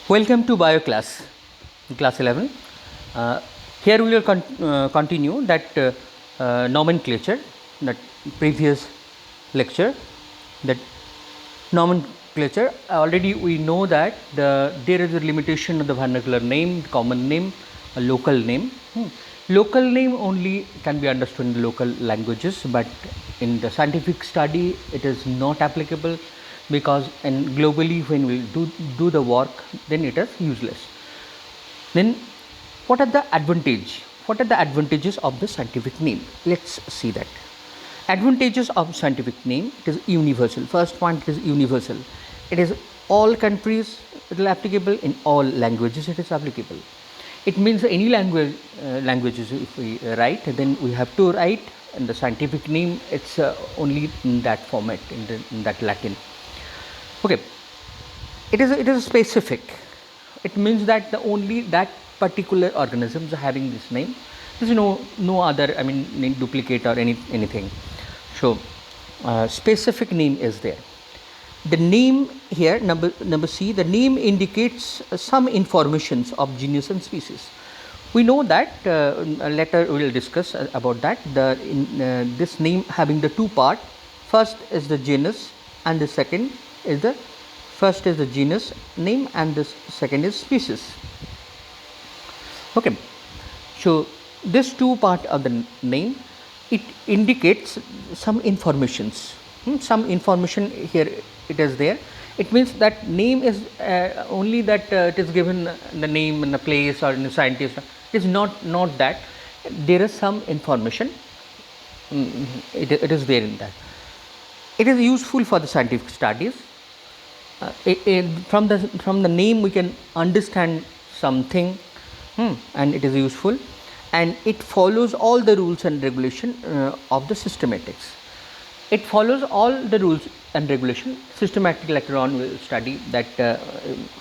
Welcome to Bio class, class 11. Here we will continue that nomenclature, that previous lecture, that nomenclature. Already we know that there is a limitation of the vernacular name, common name, a local name. Local name only can be understood in local languages, but in the scientific study it is not applicable, because and globally when we do the work, then it is useless. Then what are the advantages of the scientific name? Let's see that. Advantages of scientific name: it is universal. First point, it is universal. It is all countries, it is applicable, in all languages it is applicable. It means any languages if we write, then we have to write in the scientific name, it's only in that format, in that Latin. Okay, it is specific. It means that only that particular organisms are having this name. There is no other, duplicate or anything. So specific name is there. The name here, number C, the name indicates some informations of genus and species. We know that later we will discuss about that. This name having the two part. First is the genus, and the second is the genus name, and the second is species. Okay, so this two part of the name, it indicates some informations. Some information here it is there. It means that name is only that it is given the name in a place or in a scientist. It is not that. There is some information. It is there in that. It is useful for the scientific studies. From the name we can understand something, and it is useful, and it follows all the rules and regulation of the systematics. It follows all the rules and regulation. Systematic, later on we will study that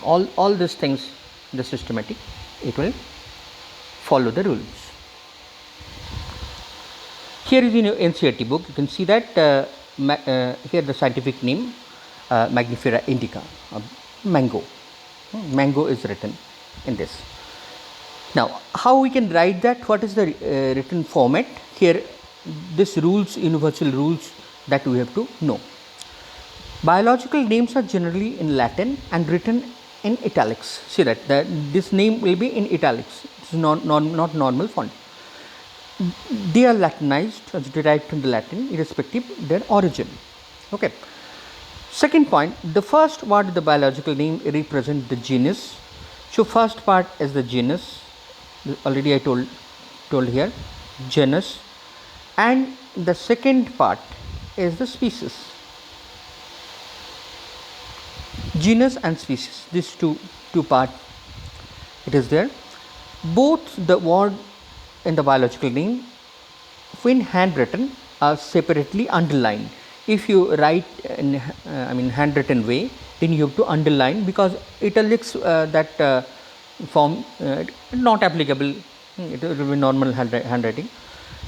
all these things, the systematic, it will follow the rules. Here is in your NCERT book, you can see that here the scientific name, Magnifera indica, mango. Mango is written in this. Now, how we can write that? What is the written format? Here, this rules, universal rules that we have to know. Biological names are generally in Latin and written in italics. See that this name will be in italics. It's not normal font. They are Latinized, as derived from the Latin, irrespective of their origin. Okay. Second point, the first word of the biological name represents the genus. So first part is the genus. Already I told here, genus, and the second part is the species. Genus and species, these two part it is there. Both the word in the biological name, when handwritten, are separately underlined. If you write in handwritten way, then you have to underline, because italics that form not applicable. It will be normal handwriting.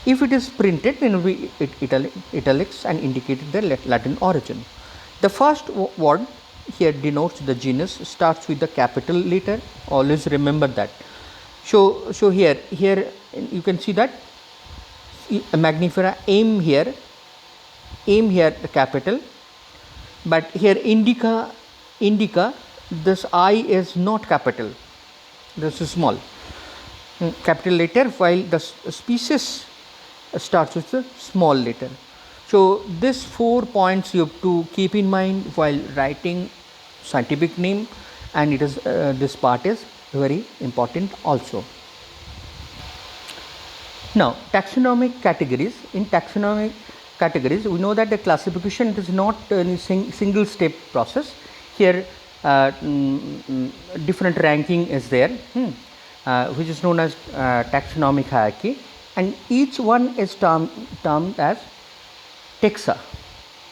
If it is printed, then it will be italics and indicated the Latin origin. The first word here denotes the genus, starts with the capital letter. Always remember that. So here you can see that Magnifera aim here the capital, but here indica, this I is not capital, this is small, capital letter, while the species starts with the small letter. So these 4 points you have to keep in mind while writing scientific name, and it is this part is very important also. Now, taxonomic categories. In taxonomic categories, we know that the classification is not a single step process. Here different ranking is there, which is known as taxonomic hierarchy, and each one is termed as taxa,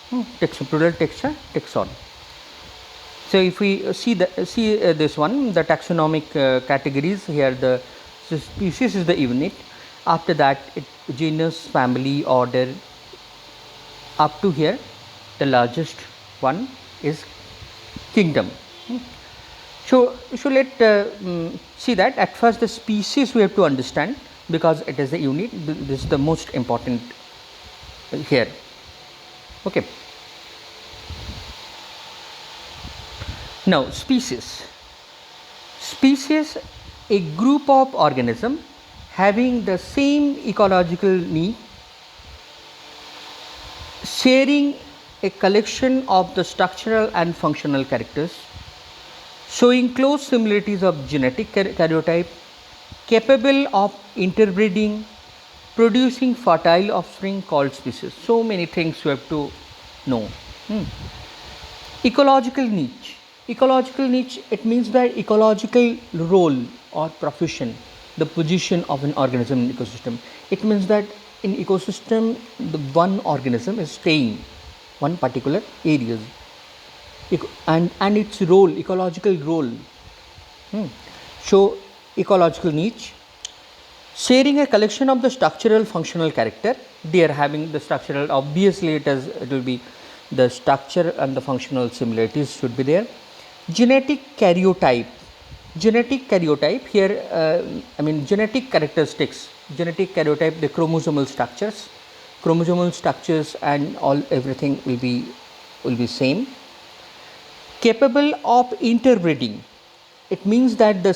plural taxa, taxon. So if we see this one, the taxonomic categories, here the species is the unit. After that, genus, family, order, up to here the largest one is kingdom. So let see that at first the species we have to understand, because it is the unit. This is the most important here. Okay. Now species. Species, a group of organism having the same ecological need, sharing a collection of the structural and functional characters, showing close similarities of genetic karyotype, capable of interbreeding, producing fertile offspring called species. So many things you have to know. Ecological niche. Ecological niche, it means the ecological role or profession, the position of an organism in ecosystem. It means that in ecosystem, the one organism is staying one particular areas, and its role, ecological role. So ecological niche, sharing a collection of the structural functional character. They are having the structural, obviously it will be the structure and the functional similarities should be there. Genetic karyotype. Genetic karyotype here, I mean genetic characteristics, genetic karyotype, the chromosomal structures and all, everything will be same. Capable of interbreeding. It means that the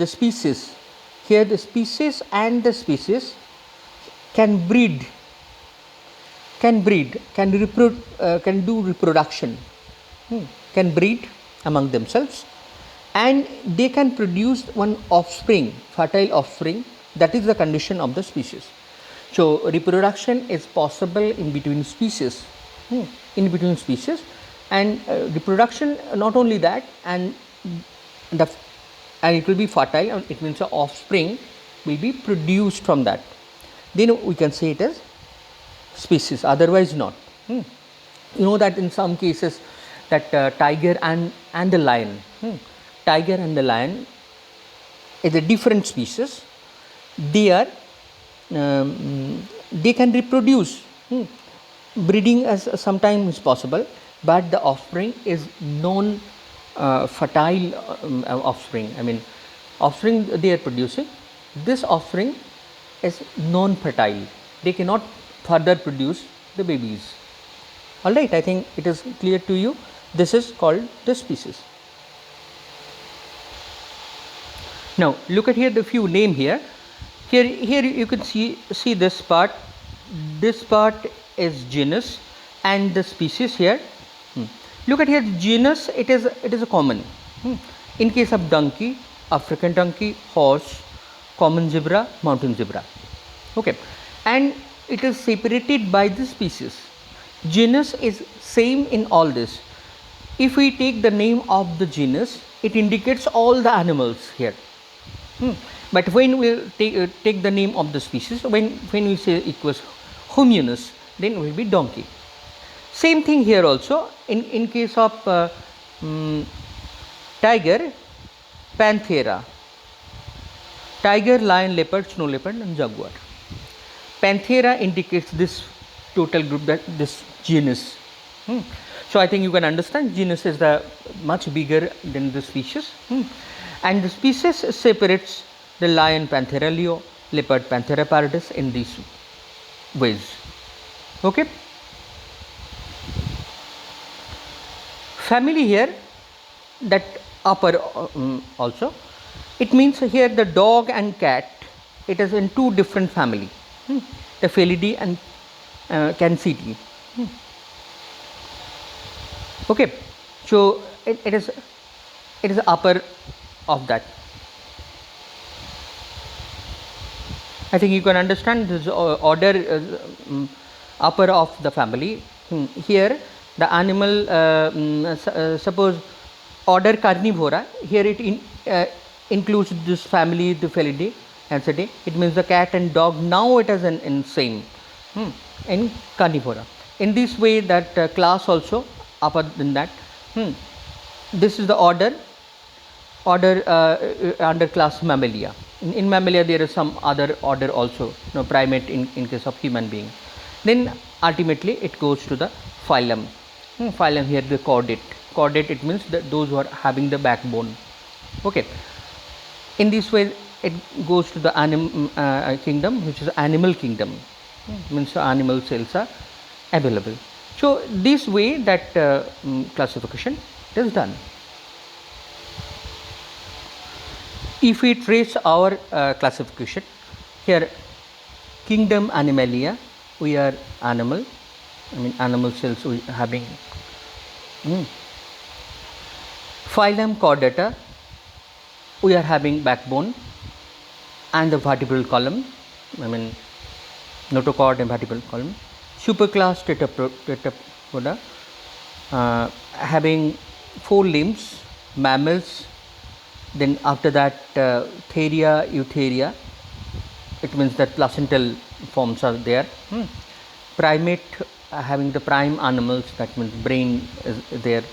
species here, the species and the species can breed, can do reproduction, can breed among themselves, and they can produce one offspring, fertile offspring. That is the condition of the species. So reproduction is possible in between species, and reproduction, not only that, and it will be fertile. It means the offspring will be produced from that. Then we can say it as species. Otherwise, not. You know that in some cases that tiger and the lion, tiger and the lion is a different species. They are they can reproduce. Breeding as sometimes possible, but the offspring is non fertile offspring. I mean, offspring they are producing. This offspring is non fertile. They cannot further produce the babies. All right, I think it is clear to you. This is called the species. Now look at here the few name here. Here you can see this part. This part is genus and the species here. Look at here, genus, it is a common. In case of donkey, African donkey, horse, common zebra, mountain zebra. Okay, and it is separated by the species. Genus is same in all this. If we take the name of the genus, it indicates all the animals here. But when we take the name of the species, when we say it was homunus, then it will be donkey. Same thing here also. In case of tiger, Panthera. Tiger, lion, leopard, snow leopard and jaguar. Panthera indicates this total group, that this genus. So I think you can understand genus is the much bigger than the species. And the species separates the lion, Panthera leo, leopard, Panthera pardus in these ways. Okay. Family here, that upper also, it means here the dog and cat, it is in two different family, the Felidae and Cancidae. Okay, so it is upper of that. I think you can understand this order, upper of the family. Here the animal, suppose order Carnivora, here it includes this family, the Felidae, Cancidae. It means the cat and dog, now it is in same in Carnivora. In this way, that class also upper than that. This is the order under class Mammalia. In Mammalia there is some other order also, primate in case of human being. Then ultimately it goes to the phylum. Phylum here the chordate. Chordate, it means that those who are having the backbone. Okay. In this way, it goes to the kingdom, which is animal kingdom. Means animal cells are available. So this way that classification is done. If we trace our classification, here kingdom Animalia, we are animal, animal cells we having. Phylum Chordata, we are having backbone and the vertebral column, notochord and vertebral column. Superclass Tetrapoda, having 4 limbs, mammals. Then after that, Theria, Eutheria, it means that placental forms are there. Primate, having the prime animals, that means brain is there,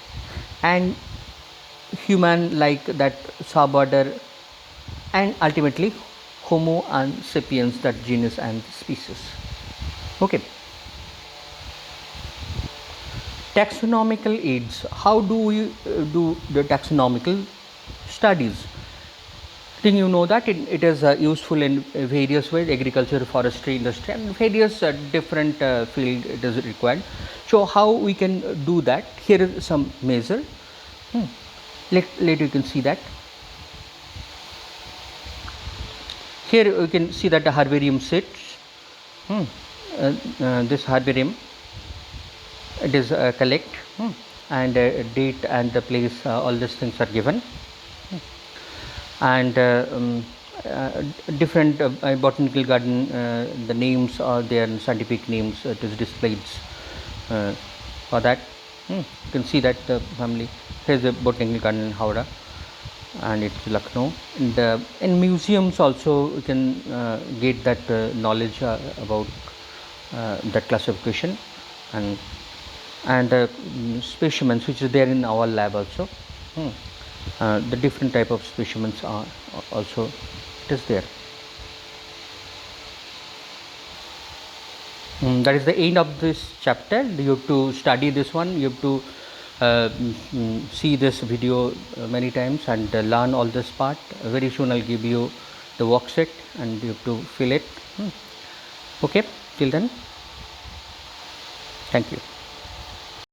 and human like that suborder, and ultimately Homo and sapiens, that genus and species. Okay. Taxonomical aids. How do we do the taxonomical studies? I think you know that it is useful in various ways: agriculture, forestry, industry, and various different field it is required. So how we can do that? Here is some measure. Later you can see that. Here you can see that the herbarium sits. This herbarium, it is collect, and date and the place, all these things are given, and different botanical garden, the names are there, and scientific names, it is displayed for that. You can see that the family. Here is the botanical garden in Howrah, and it's Lucknow. And in museums also you can get that knowledge about that classification, and specimens which is there in our lab also. The different type of specimens are also it is there. That is the end of this chapter. You have to study this one. You have to see this video many times and learn all this part. Very soon I'll give you the worksheet and you have to fill it. Okay, till then, thank you.